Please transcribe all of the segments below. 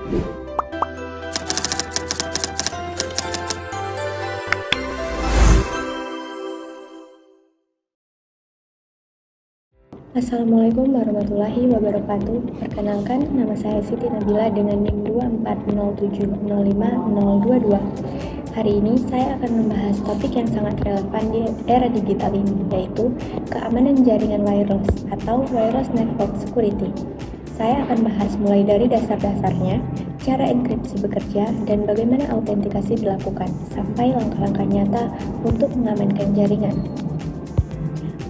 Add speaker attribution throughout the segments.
Speaker 1: Assalamualaikum warahmatullahi wabarakatuh. Perkenalkan, nama saya Siti Nabila dengan NIM 240705022. Hari ini saya akan membahas topik yang sangat relevan di era digital ini, yaitu keamanan jaringan wireless atau wireless network security. Saya akan bahas mulai dari dasar-dasarnya, cara enkripsi bekerja, dan bagaimana autentikasi dilakukan, sampai langkah-langkah nyata untuk mengamankan jaringan.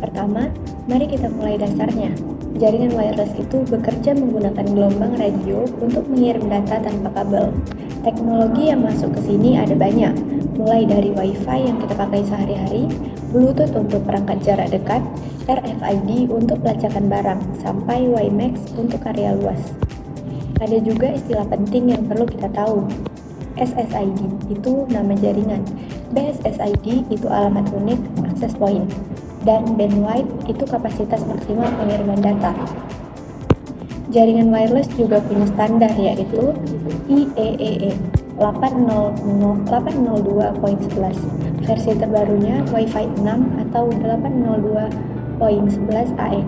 Speaker 1: Pertama, mari kita mulai dasarnya. Jaringan wireless itu bekerja menggunakan gelombang radio untuk mengirim data tanpa kabel. Teknologi yang masuk ke sini ada banyak, mulai dari Wi-Fi yang kita pakai sehari-hari, Bluetooth untuk perangkat jarak dekat, RFID untuk pelacakan barang, sampai WiMAX untuk area luas. Ada juga istilah penting yang perlu kita tahu. SSID itu nama jaringan, BSSID itu alamat unik access point, dan bandwidth itu kapasitas maksimal pengiriman data. Jaringan wireless juga punya standar, yaitu IEEE 802.11. Versi terbarunya Wi-Fi 6 atau 802.11ax,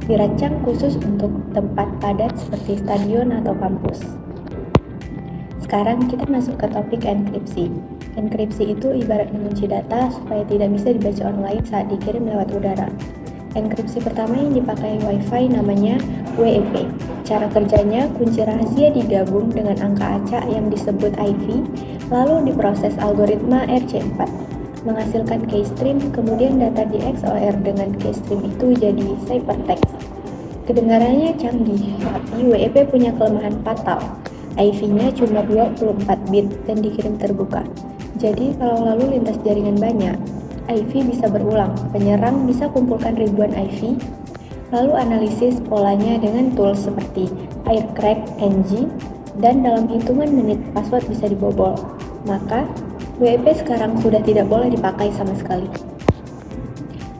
Speaker 1: dirancang khusus untuk tempat padat seperti stadion atau kampus. Sekarang kita masuk ke topik enkripsi. Enkripsi itu ibarat mengunci data supaya tidak bisa dibaca online saat dikirim lewat udara. Enkripsi pertama yang dipakai Wi-Fi namanya WEP. Cara kerjanya, kunci rahasia digabung dengan angka acak yang disebut IP, lalu diproses algoritma RC4, menghasilkan keystream, kemudian data di XOR dengan keystream itu jadi ciphertext. Kedengarannya canggih, tapi WEP punya kelemahan fatal. IP-nya cuma 24 bit dan dikirim terbuka. Jadi kalau lalu lintas jaringan banyak, IP bisa berulang. Penyerang bisa kumpulkan ribuan IP, lalu analisis polanya dengan tools seperti Aircrack NG, dan dalam hitungan menit password bisa dibobol. Maka, WEP sekarang sudah tidak boleh dipakai sama sekali.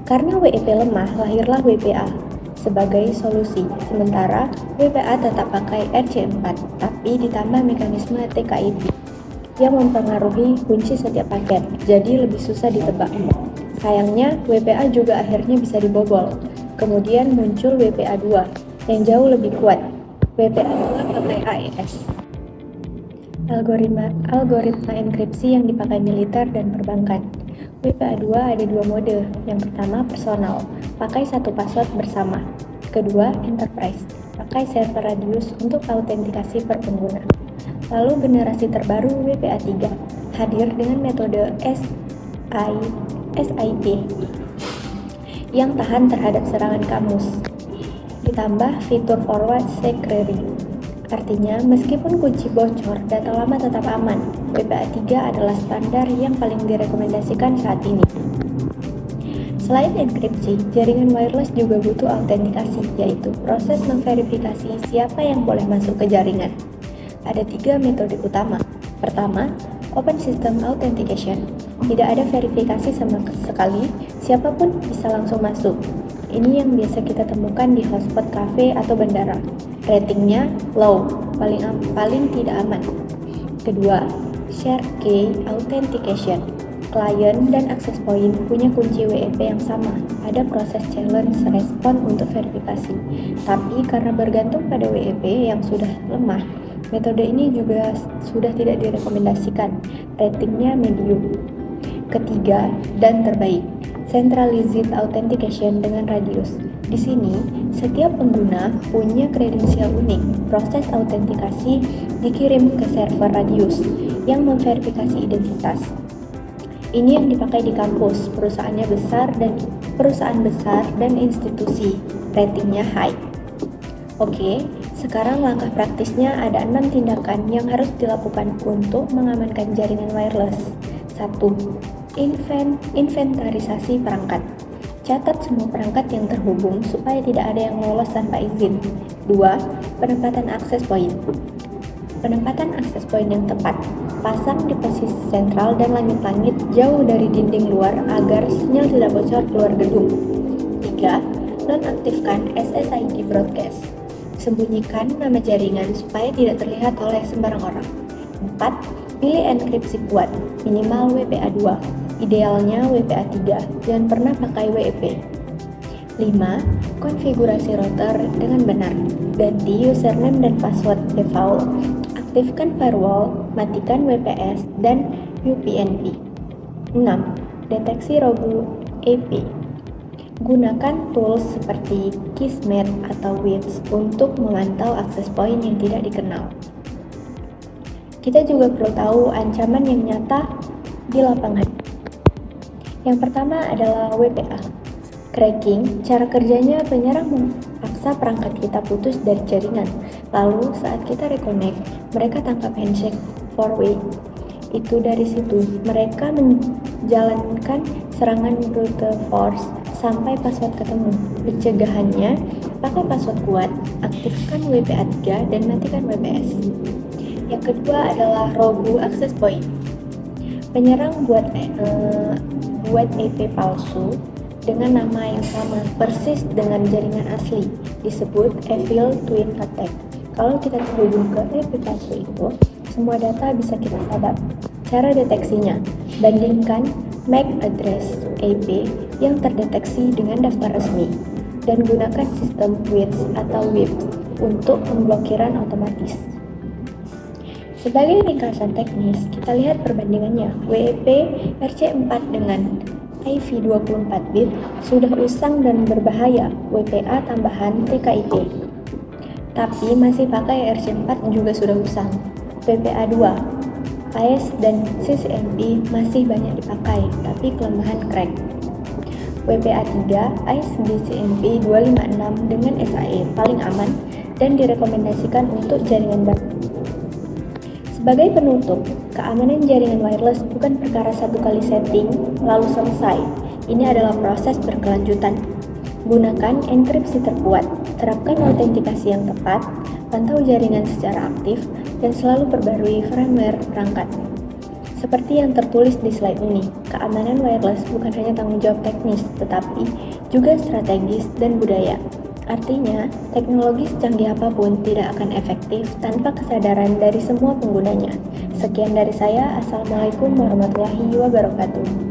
Speaker 1: Karena WEP lemah, lahirlah WPA sebagai solusi. Sementara WPA tetap pakai RC4, tapi ditambah mekanisme TKIP yang mempengaruhi kunci setiap paket, jadi lebih susah ditebak. Sayangnya, WPA juga akhirnya bisa dibobol. Kemudian muncul WPA 2 yang jauh lebih kuat. WPA 2 pakai AES. Algoritma enkripsi yang dipakai militer dan perbankan. WPA 2 ada dua mode. Yang pertama personal, pakai satu password bersama. Kedua, enterprise, pakai server radius untuk autentikasi per pengguna. Lalu generasi terbaru WPA 3 hadir dengan metode SIP yang tahan terhadap serangan kamus. Ditambah fitur forward security. Artinya, meskipun kunci bocor, data lama tetap aman. WPA 3 adalah standar yang paling direkomendasikan saat ini. Selain enkripsi, jaringan wireless juga butuh autentikasi, yaitu proses memverifikasi siapa yang boleh masuk ke jaringan. Ada 3 metode utama. Pertama, Open System Authentication. Tidak ada verifikasi sama sekali, siapapun bisa langsung masuk. Ini yang biasa kita temukan di hotspot cafe atau bandara. Ratingnya low, paling tidak aman. Kedua, Share Key Authentication. Klien dan access point punya kunci WEP yang sama. Ada proses challenge respon untuk verifikasi. Tapi karena bergantung pada WEP yang sudah lemah, metode ini juga sudah tidak direkomendasikan. Ratingnya medium. Ketiga dan terbaik, Centralized Authentication dengan radius. Di sini, setiap pengguna punya kredensial unik. Proses autentikasi dikirim ke server radius yang memverifikasi identitas. Ini yang dipakai di kampus, perusahaan besar dan institusi. Ratingnya high. Oke, sekarang langkah praktisnya ada 6 tindakan yang harus dilakukan untuk mengamankan jaringan wireless. 1. Inventarisasi perangkat. Catat semua perangkat yang terhubung supaya tidak ada yang lolos tanpa izin. 2. Penempatan akses point. Penempatan akses point yang tepat. Pasang di posisi sentral dan langit-langit jauh dari dinding luar agar sinyal tidak bocor keluar gedung. 3. Nonaktifkan SSID broadcast. Sembunyikan nama jaringan supaya tidak terlihat oleh sembarang orang. 4. Pilih enkripsi kuat, minimal WPA2. Idealnya WPA3, jangan pernah pakai WEP. 5. Konfigurasi router dengan benar. Ganti username dan password default. Aktifkan firewall, matikan WPS dan UPnP. 6. Deteksi rogu IP. Gunakan tools seperti Kismet atau WITS untuk memantau akses point yang tidak dikenal. Kita juga perlu tahu ancaman yang nyata di lapangan. Yang pertama adalah WPA. Cracking, cara kerjanya penyerang memaksa perangkat kita putus dari jaringan. Lalu saat kita reconnect, mereka tangkap handshake 4-way. Itu dari situ, mereka menjalankan serangan brute force sampai password ketemu. Pencegahannya, pakai password kuat, aktifkan WPA3 dan matikan WPS. Yang kedua adalah rogu access point. Penyerang buat EP palsu dengan nama yang sama persis dengan jaringan asli, disebut evil twin attack. Kalau kita terhubung ke EP palsu itu, semua data bisa kita sadap. Cara deteksinya, bandingkan MAC address EP yang terdeteksi dengan daftar resmi, dan gunakan sistem WITS atau WIPS untuk pemblokiran otomatis. Sebagai ringkasan teknis, kita lihat perbandingannya. WEP RC4 dengan IP 24 bit sudah usang dan berbahaya, WPA tambahan TKIP. Tapi masih pakai RC4 juga sudah usang. WPA2, AES dan CCNP masih banyak dipakai, tapi kelemahan crack. WPA3, AES CCNP 256 dengan SAE paling aman dan direkomendasikan untuk jaringan baru. Sebagai penutup, keamanan jaringan wireless bukan perkara satu kali setting lalu selesai. Ini adalah proses berkelanjutan. Gunakan enkripsi terkuat, terapkan autentikasi yang tepat, pantau jaringan secara aktif, dan selalu perbarui firmware perangkat. Seperti yang tertulis di slide ini, keamanan wireless bukan hanya tanggung jawab teknis, tetapi juga strategis dan budaya. Artinya, teknologi secanggih apapun tidak akan efektif tanpa kesadaran dari semua penggunanya. Sekian dari saya, Assalamualaikum warahmatullahi wabarakatuh.